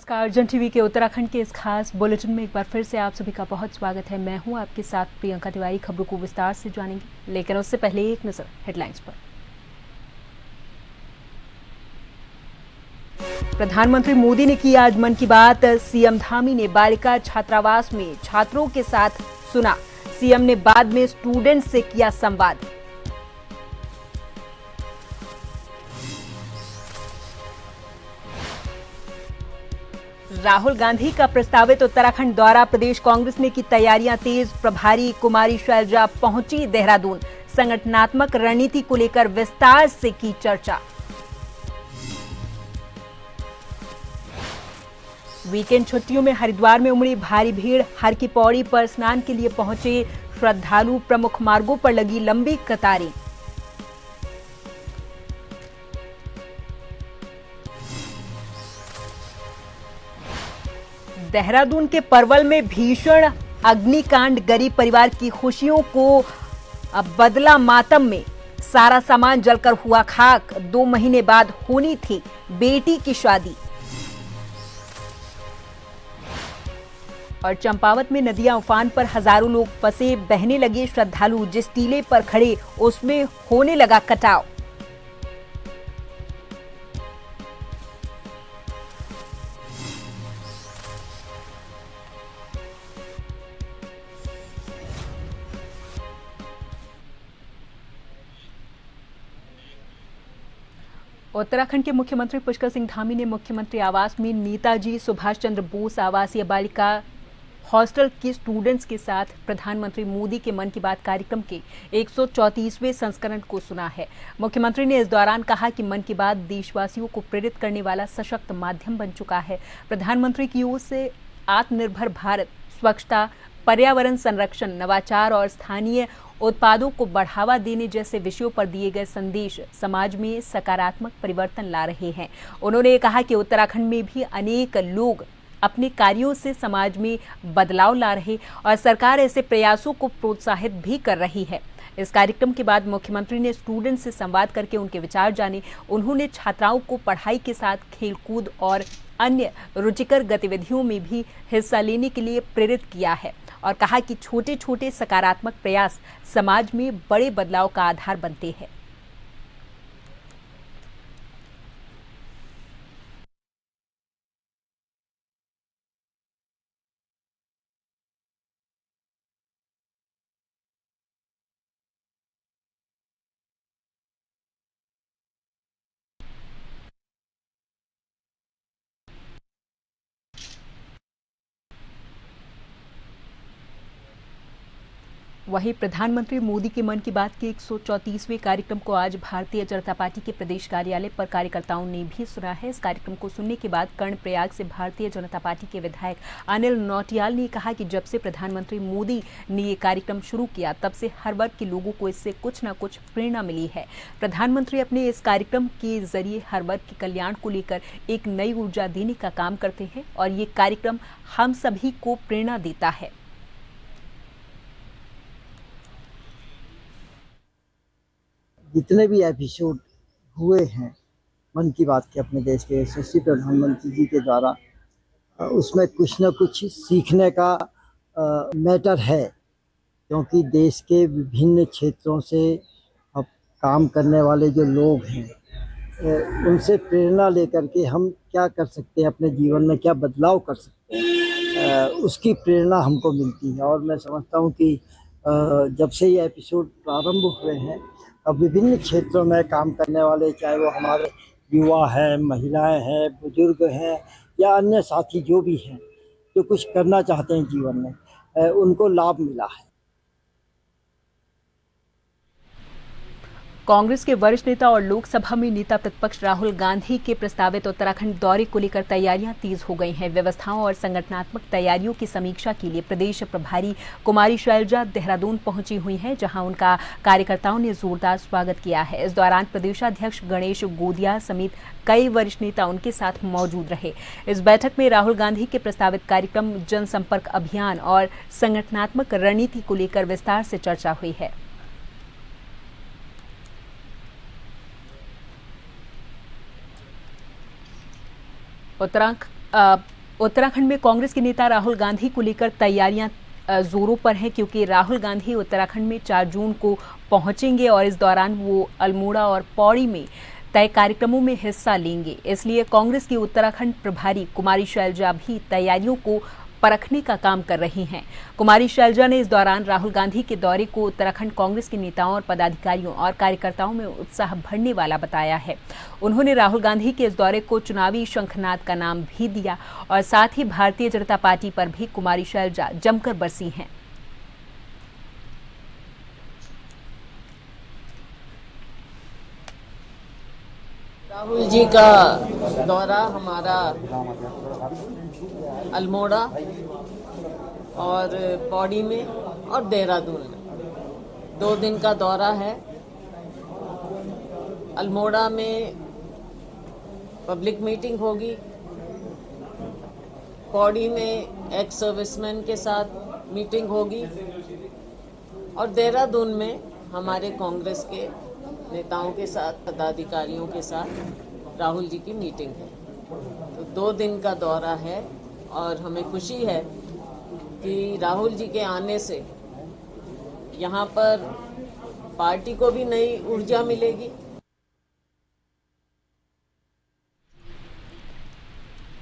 नमस्कार। जन टीवी के उत्तराखंड के इस खास बुलेटिन में एक बार फिर से आप सभी का बहुत स्वागत है। मैं हूं आपके साथ प्रियंका तिवारी। खबरों को विस्तार से जानेंगे, लेकिन उससे पहले एक नजर हेडलाइंस पर। प्रधानमंत्री मोदी ने की आज मन की बात। सीएम धामी ने बालिका छात्रावास में छात्रों के साथ सुना। सीएम ने बाद में स्टूडेंट से किया संवाद। राहुल गांधी का प्रस्तावित उत्तराखंड दौरा। प्रदेश कांग्रेस ने की तैयारियां तेज। प्रभारी कुमारी शैलजा पहुंची देहरादून। संगठनात्मक रणनीति को लेकर विस्तार से की चर्चा। वीकेंड छुट्टियों में हरिद्वार में उमड़ी भारी भीड़। हर की पौड़ी पर स्नान के लिए पहुंचे श्रद्धालु। प्रमुख मार्गों पर लगी लंबी कतारें। देहरादून के परवल में भीषण अग्निकांड। गरीब परिवार की खुशियों को बदला मातम में। सारा सामान जलकर हुआ खाक। 2 महीने बाद होनी थी बेटी की शादी। और चंपावत में नदियां उफान पर। हजारों लोग फंसे। बहने लगे श्रद्धालु। जिस टीले पर खड़े उसमें होने लगा कटाव। उत्तराखंड के मुख्यमंत्री पुष्कर सिंह धामी ने मुख्यमंत्री आवास में नेताजी सुभाष चंद्र बोस आवासीय बालिका हॉस्टल के स्टूडेंट्स के साथ प्रधानमंत्री मोदी के मन की बात कार्यक्रम के 134वें संस्करण को सुना है। मुख्यमंत्री ने इस दौरान कहा कि मन की बात देशवासियों को प्रेरित करने वाला सशक्त माध्यम बन चुका है। प्रधानमंत्री की ओर से आत्मनिर्भर भारत, स्वच्छता, पर्यावरण संरक्षण, नवाचार और स्थानीय उत्पादों को बढ़ावा देने जैसे विषयों पर दिए गए संदेश समाज में सकारात्मक परिवर्तन ला रहे हैं। उन्होंने कहा कि उत्तराखंड में भी अनेक लोग अपने कार्यों से समाज में बदलाव ला रहे और सरकार ऐसे प्रयासों को प्रोत्साहित भी कर रही है। इस कार्यक्रम के बाद मुख्यमंत्री ने स्टूडेंट से संवाद करके उनके विचार जाने। उन्होंने छात्राओं को पढ़ाई के साथ खेलकूद और अन्य रुचिकर गतिविधियों में भी हिस्सा लेने के लिए प्रेरित किया है और कहा कि छोटे छोटे सकारात्मक प्रयास समाज में बड़े बदलाव का आधार बनते हैं। वहीं प्रधानमंत्री मोदी के मन की बात के 134वें कार्यक्रम को आज भारतीय जनता पार्टी के प्रदेश कार्यालय पर कार्यकर्ताओं ने भी सुना है। इस कार्यक्रम को सुनने के बाद कर्णप्रयाग से भारतीय जनता पार्टी के विधायक अनिल नौटियाल ने कहा कि जब से प्रधानमंत्री मोदी ने ये कार्यक्रम शुरू किया तब से हर वर्ग के लोगों को इससे कुछ न कुछ प्रेरणा मिली है। प्रधानमंत्री अपने इस कार्यक्रम के जरिए हर वर्ग के कल्याण को लेकर एक नई ऊर्जा देने का काम करते हैं और ये कार्यक्रम हम सभी को प्रेरणा देता है। जितने भी एपिसोड हुए हैं मन की बात के अपने देश के यशस्वी प्रधानमंत्री जी के द्वारा, उसमें कुछ न कुछ सीखने का मैटर है, क्योंकि देश के विभिन्न क्षेत्रों से अब काम करने वाले जो लोग हैं उनसे प्रेरणा लेकर के हम क्या कर सकते हैं, अपने जीवन में क्या बदलाव कर सकते हैं, उसकी प्रेरणा हमको मिलती है। और मैं समझता हूँ कि जब से ये एपिसोड प्रारंभ हुए हैं, अब विभिन्न क्षेत्रों में काम करने वाले, चाहे वो हमारे युवा हैं, महिलाएं हैं, बुजुर्ग हैं या अन्य साथी जो भी हैं, जो कुछ करना चाहते हैं जीवन में, उनको लाभ मिला है। कांग्रेस के वरिष्ठ नेता और लोकसभा में नेता प्रतिपक्ष राहुल गांधी के प्रस्तावित उत्तराखंड दौरे को लेकर तैयारियां तेज हो गई हैं। व्यवस्थाओं और संगठनात्मक तैयारियों की समीक्षा के लिए प्रदेश प्रभारी कुमारी शैलजा देहरादून पहुंची हुई हैं, जहां उनका कार्यकर्ताओं ने जोरदार स्वागत किया है। इस दौरान प्रदेशाध्यक्ष गणेश गोदिया समेत कई वरिष्ठ नेता उनके साथ मौजूद रहे। इस बैठक में राहुल गांधी के प्रस्तावित कार्यक्रम, जनसंपर्क अभियान और संगठनात्मक रणनीति को लेकर विस्तार से चर्चा हुई है। उत्तराखंड में कांग्रेस के नेता राहुल गांधी को लेकर तैयारियां जोरों पर हैं, क्योंकि राहुल गांधी उत्तराखंड में 4 जून को पहुंचेंगे और इस दौरान वो अल्मोड़ा और पौड़ी में तय कार्यक्रमों में हिस्सा लेंगे। इसलिए कांग्रेस की उत्तराखंड प्रभारी कुमारी शैलजा भी तैयारियों को परखने का काम कर रही हैं। कुमारी शैलजा ने इस दौरान राहुल गांधी के दौरे को उत्तराखंड कांग्रेस के नेताओं और पदाधिकारियों और कार्यकर्ताओं में उत्साह भरने वाला बताया है। उन्होंने राहुल गांधी के इस दौरे को चुनावी शंखनाद का नाम भी दिया और साथ ही भारतीय जनता पार्टी पर भी कुमारी शैलजा जमकर बरसी हैं। राहुल जी का दौरा हमारा अल्मोड़ा और पौड़ी में और देहरादून में 2 दिन का दौरा है। अल्मोड़ा में पब्लिक मीटिंग होगी, पौड़ी में एक्स सर्विसमैन के साथ मीटिंग होगी और देहरादून में हमारे कांग्रेस के नेताओं के साथ, पदाधिकारियों के साथ राहुल जी की मीटिंग है। तो 2 दिन का दौरा है और हमें खुशी है कि राहुल जी के आने से यहाँ पर पार्टी को भी नई ऊर्जा मिलेगी।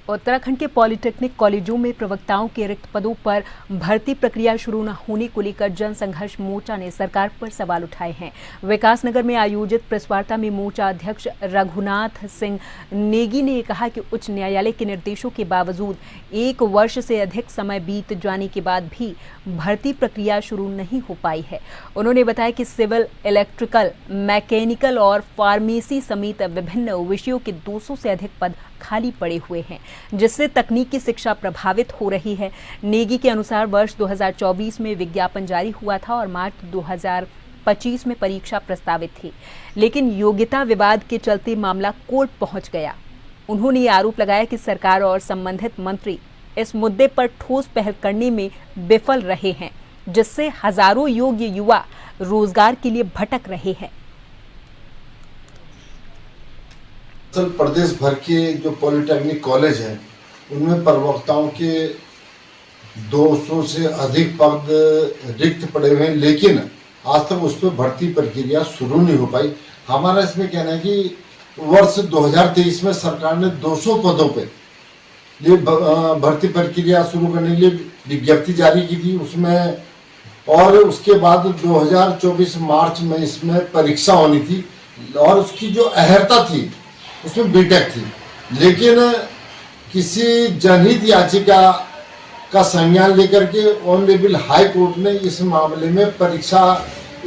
उत्तराखंड के पॉलिटेक्निक कॉलेजों में प्रवक्ताओं के रिक्त पदों पर भर्ती प्रक्रिया शुरू न होने को लेकर जन संघर्ष मोर्चा ने सरकार पर सवाल उठाए हैं। विकासनगर में आयोजित प्रेस वार्ता में मोर्चा अध्यक्ष रघुनाथ सिंह नेगी ने कहा कि उच्च न्यायालय के निर्देशों के बावजूद 1 वर्ष से अधिक समय बीत जाने के बाद भी भर्ती प्रक्रिया शुरू नहीं हो पाई है। उन्होंने बताया कि सिविल, इलेक्ट्रिकल, मैकेनिकल और फार्मेसी समेत विभिन्न विषयों के 200 से अधिक पद खाली पड़े हुए हैं, जिससे तकनीकी शिक्षा प्रभावित हो रही है। नेगी के अनुसार वर्ष 2024 में विज्ञापन जारी हुआ था और मार्च 2025 में परीक्षा प्रस्तावित थी, लेकिन योग्यता विवाद के चलते मामला कोर्ट पहुंच गया। उन्होंने ये आरोप लगाया कि सरकार और संबंधित मंत्री इस मुद्दे पर ठोस पहल करने में विफल रहे हैं, जिससे हजारों योग्य युवा रोजगार के लिए भटक रहे हैं। प्रदेश भर के जो पॉलिटेक्निक कॉलेज हैं उनमें प्रवक्ताओं के 200 से अधिक पद रिक्त पड़े हुए हैं, लेकिन आज तक उस पर भर्ती प्रक्रिया शुरू नहीं हो पाई। हमारा इसमें कहना है कि वर्ष 2023 में सरकार ने 200 पदों पे लिए भर्ती प्रक्रिया शुरू करने के लिए विज्ञप्ति जारी की थी उसमें, और उसके बाद 2024 मार्च में इसमें परीक्षा होनी थी और उसकी जो अहर्ता थी उसमें बीटेक थी, लेकिन किसी जनहित याचिका का संज्ञान लेकर के ऑनरेबल हाई कोर्ट ने इस मामले में परीक्षा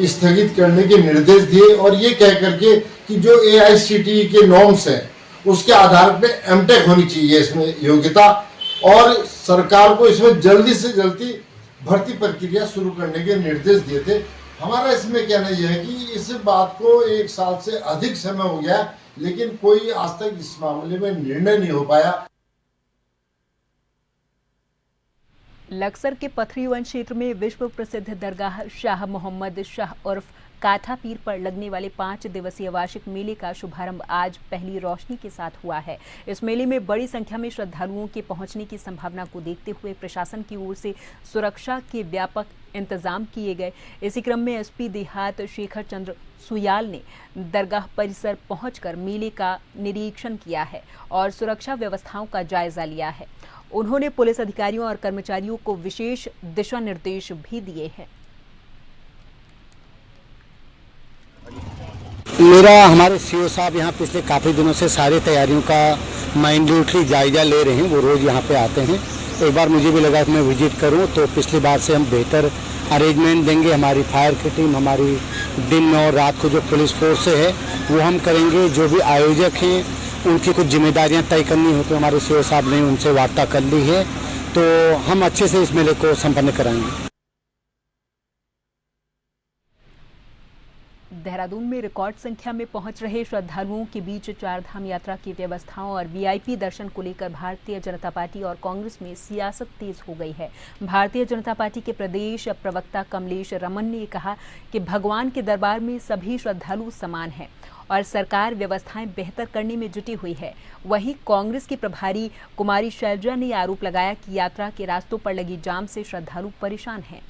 स्थगित करने के निर्देश दिए और ये कह करके कि जो AICTE के नॉर्म्स हैं उसके आधार पे एमटेक होनी चाहिए इसमें योग्यता, और सरकार को इसमें जल्दी से जल्दी भर्ती प्रक्रिया शुरू करने के निर्देश दिए थे। हमारा इसमें कहना यह है कि इस बात को 1 साल से अधिक समय हो गया, लेकिन कोई आज तक इस मामले में निर्णय नहीं हो पाया। लक्सर के पथरी वन क्षेत्र में विश्व प्रसिद्ध दरगाह शाह मोहम्मद शाह उर्फ काठा पीर पर लगने वाले 5 दिवसीय वार्षिक मेले का शुभारंभ आज पहली रोशनी के साथ हुआ है। इस मेले में बड़ी संख्या में श्रद्धालुओं के पहुंचने की संभावना को देखते हुए प्रशासन की ओर से सुरक्षा के व्यापक इंतजाम किए गए। इसी क्रम में SP देहात शेखर चंद्र सुयाल ने दरगाह परिसर पहुंचकर मेले का निरीक्षण किया है और सुरक्षा व्यवस्थाओं का जायजा लिया है। उन्होंने पुलिस अधिकारियों और कर्मचारियों को विशेष दिशा निर्देश भी दिए हैं। हमारे CO साहब यहाँ पिछले काफ़ी दिनों से सारी तैयारियों का माइन्यूटली जायजा ले रहे हैं, वो रोज़ यहाँ पे आते हैं। एक बार मुझे भी लगा कि मैं विजिट करूँ, तो पिछली बार से हम बेहतर अरेंजमेंट देंगे। हमारी फायर की टीम, हमारी दिन और रात को जो पुलिस फोर्स है वो हम करेंगे। जो भी आयोजक हैं उनकी कुछ जिम्मेदारियाँ तय करनी हो तो हमारे CO साहब ने उनसे वार्ता कर ली है, तो हम अच्छे से इस मेले को संपन्न कराएंगे। देहरादून में रिकॉर्ड संख्या में पहुंच रहे श्रद्धालुओं के बीच चारधाम यात्रा की व्यवस्थाओं और वीआईपी दर्शन को लेकर भारतीय जनता पार्टी और कांग्रेस में सियासत तेज हो गई है। भारतीय जनता पार्टी के प्रदेश प्रवक्ता कमलेश रमन ने कहा कि भगवान के दरबार में सभी श्रद्धालु समान हैं और सरकार व्यवस्थाएं बेहतर करने में जुटी हुई है। वहीं कांग्रेस की प्रभारी कुमारी शैलजा ने आरोप लगाया कि यात्रा के रास्तों पर लगी जाम से श्रद्धालु परेशान हैं।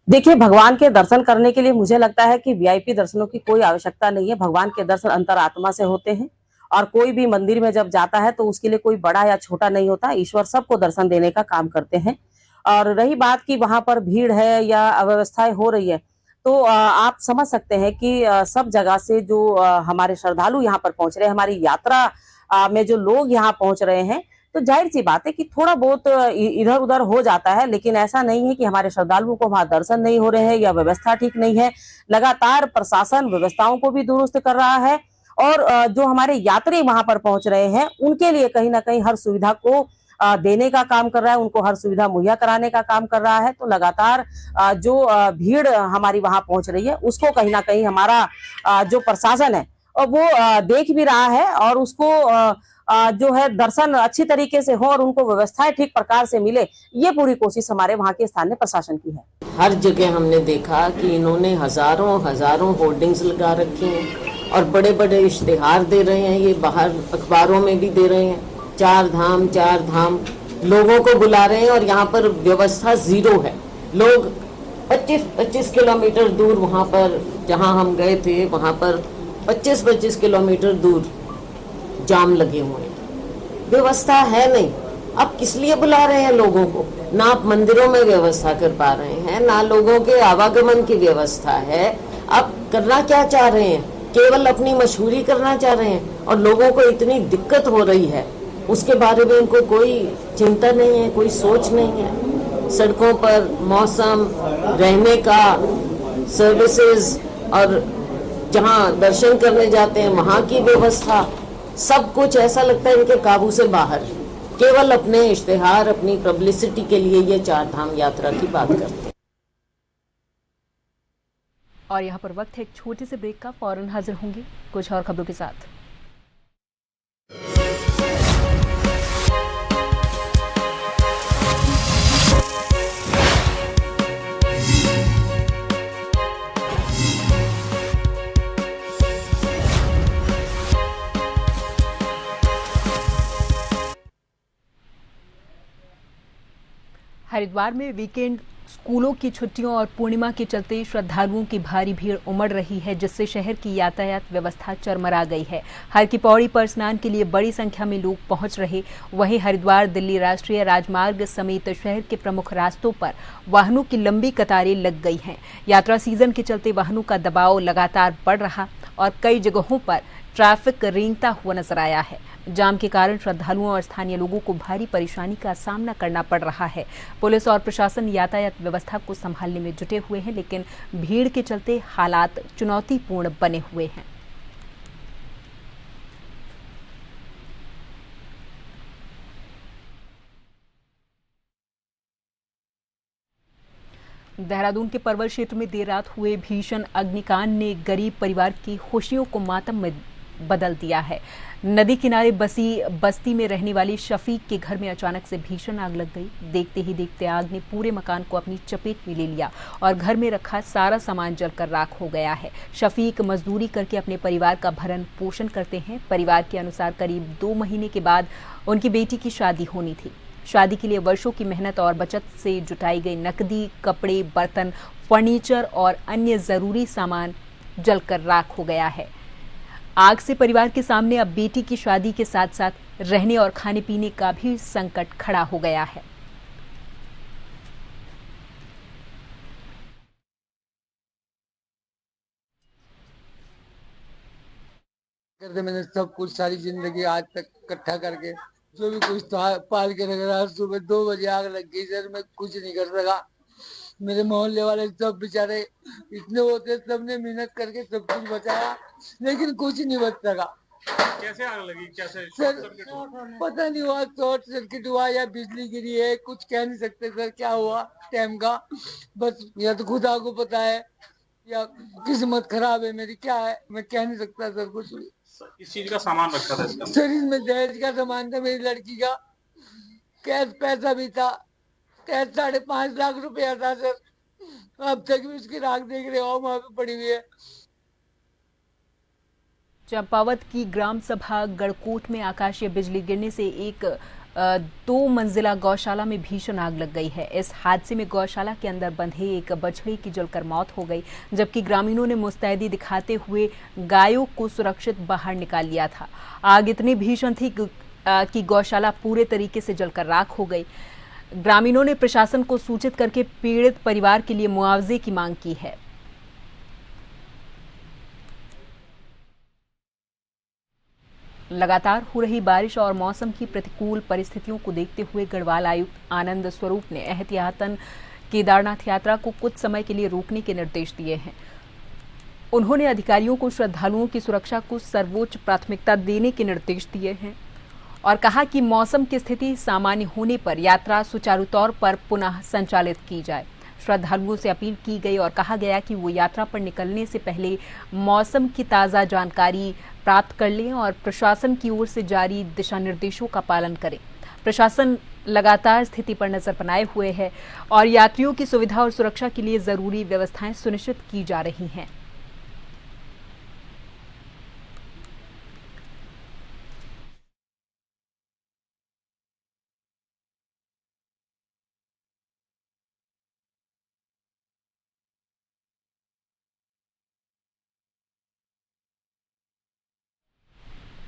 देखिए, भगवान के दर्शन करने के लिए मुझे लगता है कि वीआईपी दर्शनों की कोई आवश्यकता नहीं है। भगवान के दर्शन अंतरात्मा से होते हैं और कोई भी मंदिर में जब जाता है तो उसके लिए कोई बड़ा या छोटा नहीं होता। ईश्वर सबको दर्शन देने का काम करते हैं। और रही बात कि वहां पर भीड़ है या अव्यवस्थाएं हो रही है, तो आप समझ सकते हैं कि सब जगह से जो हमारे श्रद्धालु यहाँ पर पहुंच रहे हैं, हमारी यात्रा में जो लोग यहाँ पहुंच रहे हैं, तो जाहिर सी बात है कि थोड़ा बहुत इधर उधर हो जाता है, लेकिन ऐसा नहीं है कि हमारे श्रद्धालुओं को वहां दर्शन नहीं हो रहे हैं या व्यवस्था ठीक नहीं है। लगातार प्रशासन व्यवस्थाओं को भी दुरुस्त कर रहा है और जो हमारे यात्री वहां पर पहुंच रहे हैं उनके लिए कहीं ना कहीं हर सुविधा को देने का काम कर रहा है, उनको हर सुविधा मुहैया कराने का काम कर रहा है। तो लगातार जो भीड़ हमारी वहां पहुंच रही है उसको कहीं ना कहीं हमारा जो प्रशासन है वो देख भी रहा है और उसको जो है दर्शन अच्छी तरीके से हो और उनको व्यवस्थाएं ठीक प्रकार से मिले, ये पूरी कोशिश हमारे वहाँ के स्थानीय प्रशासन की है। हर जगह हमने देखा कि इन्होंने हजारों होर्डिंग्स लगा रखे हैं और बड़े बड़े इश्तिहार दे रहे हैं, ये बाहर अखबारों में भी दे रहे हैं, चार धाम लोगों को बुला रहे हैं और यहाँ पर व्यवस्था जीरो है। लोग 25 किलोमीटर दूर वहाँ पर जहाँ हम गए थे वहाँ पर 25 किलोमीटर दूर जाम लगे हुए हैं, व्यवस्था है नहीं। अब किस लिए बुला रहे हैं लोगों को? ना आप मंदिरों में व्यवस्था कर पा रहे हैं, ना लोगों के आवागमन की व्यवस्था है। अब करना क्या चाह रहे हैं? केवल अपनी मशहूरी करना चाह रहे हैं और लोगों को इतनी दिक्कत हो रही है उसके बारे में इनको कोई चिंता नहीं है, कोई सोच नहीं है। सड़कों पर मौसम, रहने का, सर्विसेज और जहाँ दर्शन करने जाते हैं वहाँ की व्यवस्था, सब कुछ ऐसा लगता है इनके काबू से बाहर। केवल अपने इश्तिहार, अपनी पब्लिसिटी के लिए ये चार धाम यात्रा की बात करते हैं। और यहाँ पर वक्त है एक छोटे से ब्रेक का, फौरन हाजिर होंगे कुछ और खबरों के साथ। हरिद्वार में वीकेंड, स्कूलों की छुट्टियों और पूर्णिमा के चलते श्रद्धालुओं की भारी भीड़ उमड़ रही है, जिससे शहर की यातायात व्यवस्था चरमरा गई है। हर की पौड़ी पर स्नान के लिए बड़ी संख्या में लोग पहुंच रहे। वहीं हरिद्वार दिल्ली राष्ट्रीय राजमार्ग समेत शहर के प्रमुख रास्तों पर वाहनों की लंबी कतारें लग गई हैं। यात्रा सीजन के चलते वाहनों का दबाव लगातार बढ़ रहा और कई जगहों पर ट्रैफिक रेंगता हुआ नजर आया है। जाम के कारण श्रद्धालुओं और स्थानीय लोगों को भारी परेशानी का सामना करना पड़ रहा है। पुलिस और प्रशासन यातायात व्यवस्था को संभालने में जुटे हुए हैं, लेकिन भीड़ के चलते हालात चुनौतीपूर्ण बने हुए हैं। देहरादून के परवल क्षेत्र में देर रात हुए भीषण अग्निकांड ने गरीब परिवार की खुशियों को मातम में बदल दिया है। नदी किनारे बसी बस्ती में रहने वाली शफीक के घर में अचानक से भीषण आग लग गई। देखते ही देखते आग ने पूरे मकान को अपनी चपेट में ले लिया और घर में रखा सारा सामान जलकर राख हो गया है। शफीक मजदूरी करके अपने परिवार का भरण पोषण करते हैं। परिवार के अनुसार करीब 2 महीने के बाद उनकी बेटी की शादी होनी थी। शादी के लिए वर्षों की मेहनत और बचत से जुटाई गई नकदी, कपड़े, बर्तन, फर्नीचर और अन्य जरूरी सामान जलकर राख हो गया है। आग से परिवार के सामने अब बेटी की शादी के साथ साथ रहने और खाने पीने का भी संकट खड़ा हो गया है। करते मैंने सब कुछ सारी जिंदगी आज तक इकट्ठा करके जो भी कुछ था पाल के रख रहा। सुबह 2 बजे आग लग गई सर, मैं कुछ नहीं कर सका। मेरे मोहल्ले वाले सब बेचारे इतने होते, सबने मेहनत करके सब कुछ बचाया, लेकिन कुछ नहीं बच सका। कैसे आग लगी, कैसे सर शॉर्ट सर्किट हुआ? पता नहीं हुआ, शॉर्ट सर्किट हुआ या बिजली गिरी है, कुछ कह नहीं सकते सर क्या हुआ टाइम का। बस या तो खुदा को पता है या किस्मत खराब है मेरी, क्या है मैं कह नहीं सकता सर कुछ भी। किस चीज का सामान रखा था इसका? सर इसमें दहेज का सामान था मेरी लड़की का, कैश पैसा भी था, कैश 5.5 लाख रुपया था सर। अब तक भी उसकी राख देख रहे हो वहां पे पड़ी हुई है। चंपावत की ग्राम सभा गढ़कोट में आकाशीय बिजली गिरने से एक 2 मंजिला गौशाला में भीषण आग लग गई है। इस हादसे में गौशाला के अंदर बंधे एक बछड़े की जलकर मौत हो गई, जबकि ग्रामीणों ने मुस्तैदी दिखाते हुए गायों को सुरक्षित बाहर निकाल लिया था। आग इतनी भीषण थी कि गौशाला पूरे तरीके से जलकर राख हो गई। ग्रामीणों ने प्रशासन को सूचित करके पीड़ित परिवार के लिए मुआवजे की मांग की है। लगातार हो रही बारिश और मौसम की प्रतिकूल परिस्थितियों को देखते हुए गढ़वाल आयुक्त आनंद स्वरूप ने एहतियातन केदारनाथ यात्रा को कुछ समय के लिए रोकने के निर्देश दिए हैं। उन्होंने अधिकारियों को श्रद्धालुओं की सुरक्षा को सर्वोच्च प्राथमिकता देने के निर्देश दिए हैं और कहा कि मौसम की स्थिति सामान्य होने पर यात्रा सुचारू तौर पर पुनः संचालित की जाए। श्रद्धालुओं से अपील की गई और कहा गया कि वो यात्रा पर निकलने से पहले मौसम की ताज़ा जानकारी प्राप्त कर लें और प्रशासन की ओर से जारी दिशा निर्देशों का पालन करें। प्रशासन लगातार स्थिति पर नजर बनाए हुए है और यात्रियों की सुविधा और सुरक्षा के लिए जरूरी व्यवस्थाएं सुनिश्चित की जा रही हैं।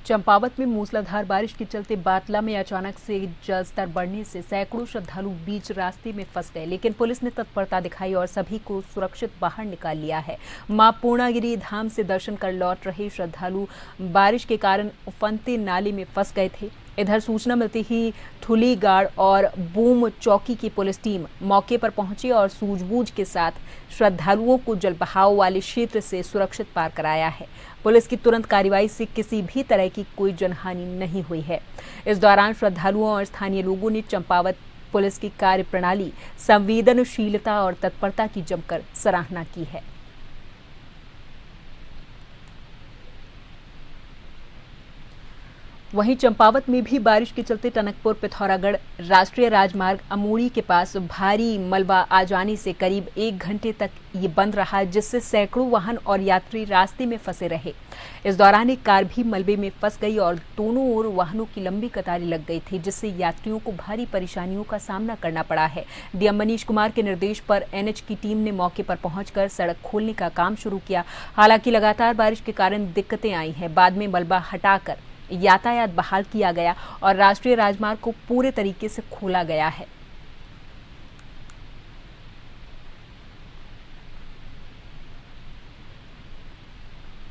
चंपावत में मूसलाधार बारिश के चलते बाटला में अचानक से जलस्तर बढ़ने से सैकड़ों श्रद्धालु बीच रास्ते में फंस गए, लेकिन पुलिस ने तत्परता दिखाई और सभी को सुरक्षित बाहर निकाल लिया है। मां पूर्णागिरी धाम से दर्शन कर लौट रहे श्रद्धालु बारिश के कारण उफनते नाले में फंस गए थे। इधर सूचना मिलते ही ठुलीगाड़ और बूम चौकी की पुलिस टीम मौके पर पहुंची और सूझबूझ के साथ श्रद्धालुओं को जलबहाव वाले क्षेत्र से सुरक्षित पार कराया है। पुलिस की तुरंत कार्रवाई से किसी भी तरह की कोई जनहानि नहीं हुई है। इस दौरान श्रद्धालुओं और स्थानीय लोगों ने चंपावत पुलिस की कार्यप्रणाली, संवेदनशीलता और तत्परता की जमकर सराहना की है। वहीं चंपावत में भी बारिश के चलते टनकपुर पिथौरागढ़ राष्ट्रीय राजमार्ग अमूड़ी के पास भारी मलबा आ जाने से करीब 1 घंटे तक ये बंद रहा, जिससे सैकड़ों वाहन और यात्री रास्ते में फंसे रहे। इस दौरान एक कार भी मलबे में फंस गई और दोनों ओर वाहनों की लंबी कतारें लग गई थी, जिससे यात्रियों को भारी परेशानियों का सामना करना पड़ा है। डीएम मनीष कुमार के निर्देश पर एनएच की टीम ने मौके पर पहुंचकर सड़क खोलने का काम शुरू किया। हालांकि लगातार बारिश के कारण दिक्कतें आई हैं। बाद में मलबा हटाकर यातायात बहाल किया गया और राष्ट्रीय राजमार्ग को पूरे तरीके से खोला गया है।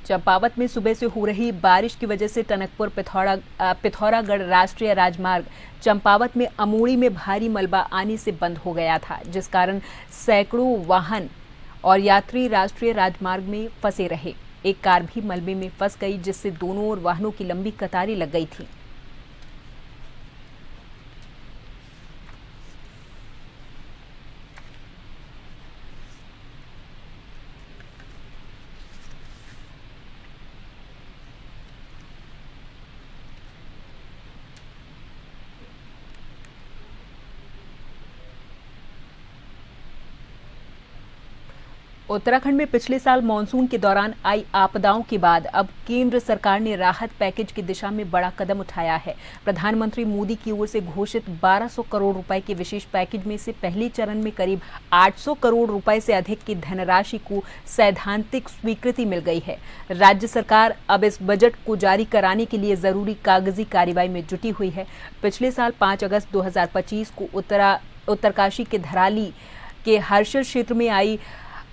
चंपावत में सुबह से हो रही बारिश की वजह से टनकपुर पिथौरागढ़ राष्ट्रीय राजमार्ग चंपावत में अमूड़ी में भारी मलबा आने से बंद हो गया था, जिस कारण सैकड़ों वाहन और यात्री राष्ट्रीय राजमार्ग में फंसे रहे। एक कार भी मलबे में फंस गई, जिससे दोनों ओर वाहनों की लंबी कतारें लग गई थी। उत्तराखंड में पिछले साल मानसून के दौरान आई आपदाओं के बाद अब केंद्र सरकार ने राहत पैकेज की दिशा में बड़ा कदम उठाया है। प्रधानमंत्री मोदी की ओर से घोषित 1200 करोड़ रुपए के विशेष पैकेज में से पहले चरण में करीब 800 करोड़ रुपए से अधिक की धनराशि को सैद्धांतिक स्वीकृति मिल गई है। राज्य सरकार अब इस बजट को जारी कराने के लिए जरूरी कागजी कार्रवाई में जुटी हुई है। पिछले साल 5 अगस्त 2025 को उत्तरकाशी के धराली के हर्षल क्षेत्र में आई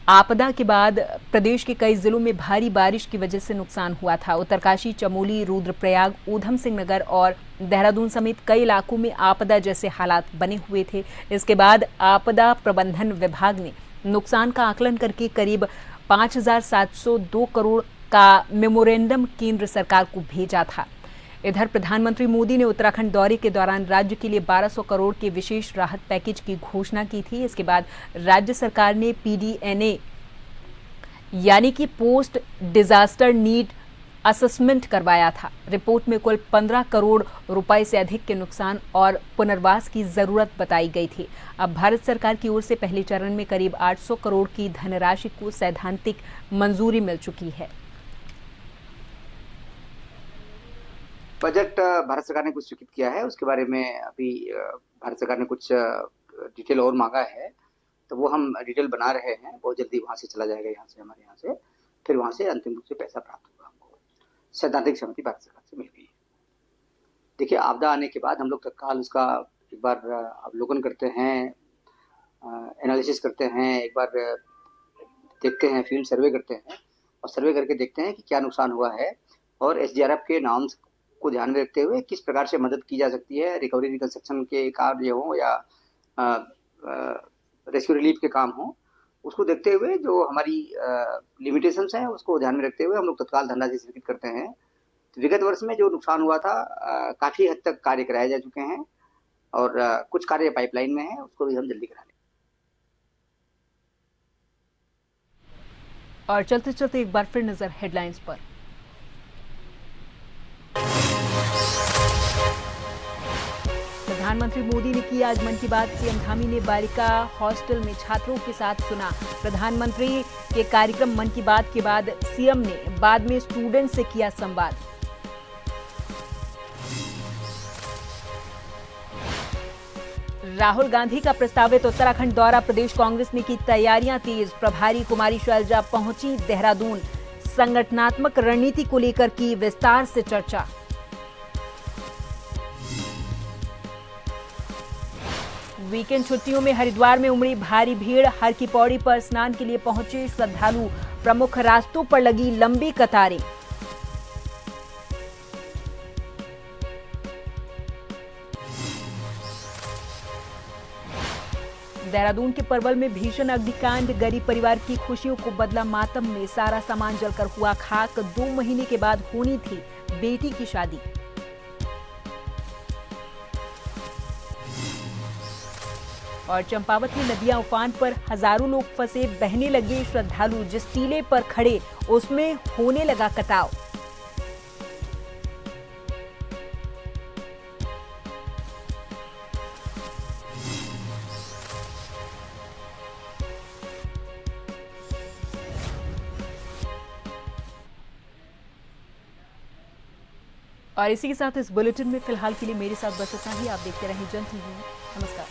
आपदा के बाद प्रदेश के कई जिलों में भारी बारिश की वजह से नुकसान हुआ था। उत्तरकाशी, चमोली, रुद्रप्रयाग, ऊधम सिंह नगर और देहरादून समेत कई इलाकों में आपदा जैसे हालात बने हुए थे। इसके बाद आपदा प्रबंधन विभाग ने नुकसान का आकलन करके करीब 5,702 करोड़ का मेमोरेंडम केंद्र सरकार को भेजा था। इधर प्रधानमंत्री मोदी ने उत्तराखंड दौरे के दौरान राज्य के लिए 1200 करोड़ के विशेष राहत पैकेज की घोषणा की थी। इसके बाद राज्य सरकार ने PDNA यानी कि पोस्ट डिजास्टर नीड असेसमेंट करवाया था। रिपोर्ट में कुल 15 करोड़ रुपए से अधिक के नुकसान और पुनर्वास की जरूरत बताई गई थी। अब भारत सरकार की ओर से पहले चरण में करीब 800 करोड़ की धनराशि को सैद्धांतिक मंजूरी मिल चुकी है। बजट भारत सरकार ने कुछ स्वीकृत किया है, उसके बारे में अभी भारत सरकार ने कुछ डिटेल और मांगा है, तो वो हम डिटेल बना रहे हैं। बहुत जल्दी वहाँ से चला जाएगा, यहाँ से, हमारे यहाँ से, फिर वहाँ से अंतिम रूप से पैसा प्राप्त होगा। हमको सैद्धांतिक सहमति भारत सरकार से मिल गई है। देखिए, आपदा आने के बाद हम लोग तत्काल उसका एक बार अवलोकन करते हैं, एनालिसिस करते हैं, एक बार देखते हैं, फील्ड सर्वे करते हैं और सर्वे करके देखते हैं कि क्या नुकसान हुआ है और SDRF के नॉर्म्स को ध्यान में रखते हुए किस प्रकार से मदद की जा सकती है। रिकवरी रिकंस्ट्रक्शन के कार्य हो या रेस्क्यू रिलीफ के काम हो, उसको देखते हुए जो हमारी लिमिटेशंस हैं उसको ध्यान में रखते हुए हम लोग तत्काल धनराशि स्वीकृत करते हैं। तो विगत वर्ष में जो नुकसान हुआ था, काफ़ी हद तक कार्य कराए जा चुके हैं और कुछ कार्य पाइपलाइन में है, उसको भी हम जल्दी करा लेंगे। और चलते चलते एक बार फिर नजर हेडलाइंस पर। प्रधानमंत्री मोदी ने की आज मन की बात। सीएम धामी ने बालिका हॉस्टल में छात्रों के साथ सुना। प्रधानमंत्री के कार्यक्रम मन की बात के बाद सीएम ने बाद में स्टूडेंट से किया संवाद। राहुल गांधी का प्रस्तावित उत्तराखंड दौरा, प्रदेश कांग्रेस ने की तैयारियां तेज। प्रभारी कुमारी शैलजा पहुंची देहरादून। संगठनात्मक रणनीति को लेकर की विस्तार से चर्चा। वीकेंड छुट्टियों में हरिद्वार में उमड़ी भारी भीड़। हर की पौड़ी पर स्नान के लिए पहुंचे श्रद्धालु। प्रमुख रास्तों पर लगी लंबी कतारें। देहरादून के परवल में भीषण अग्निकांड, गरीब परिवार की खुशियों को बदला मातम में। सारा सामान जलकर हुआ खाक। 2 महीने के बाद होनी थी बेटी की शादी। और चंपावत में नदियां उफान पर, हजारों लोग फंसे, बहने लगे श्रद्धालु। जिस टीले पर खड़े उसमें होने लगा कटाव। और इसी के साथ इस बुलेटिन में फिलहाल के लिए मेरे साथ बस इतना ही। आप देखते रहें जन टीवी। नमस्कार।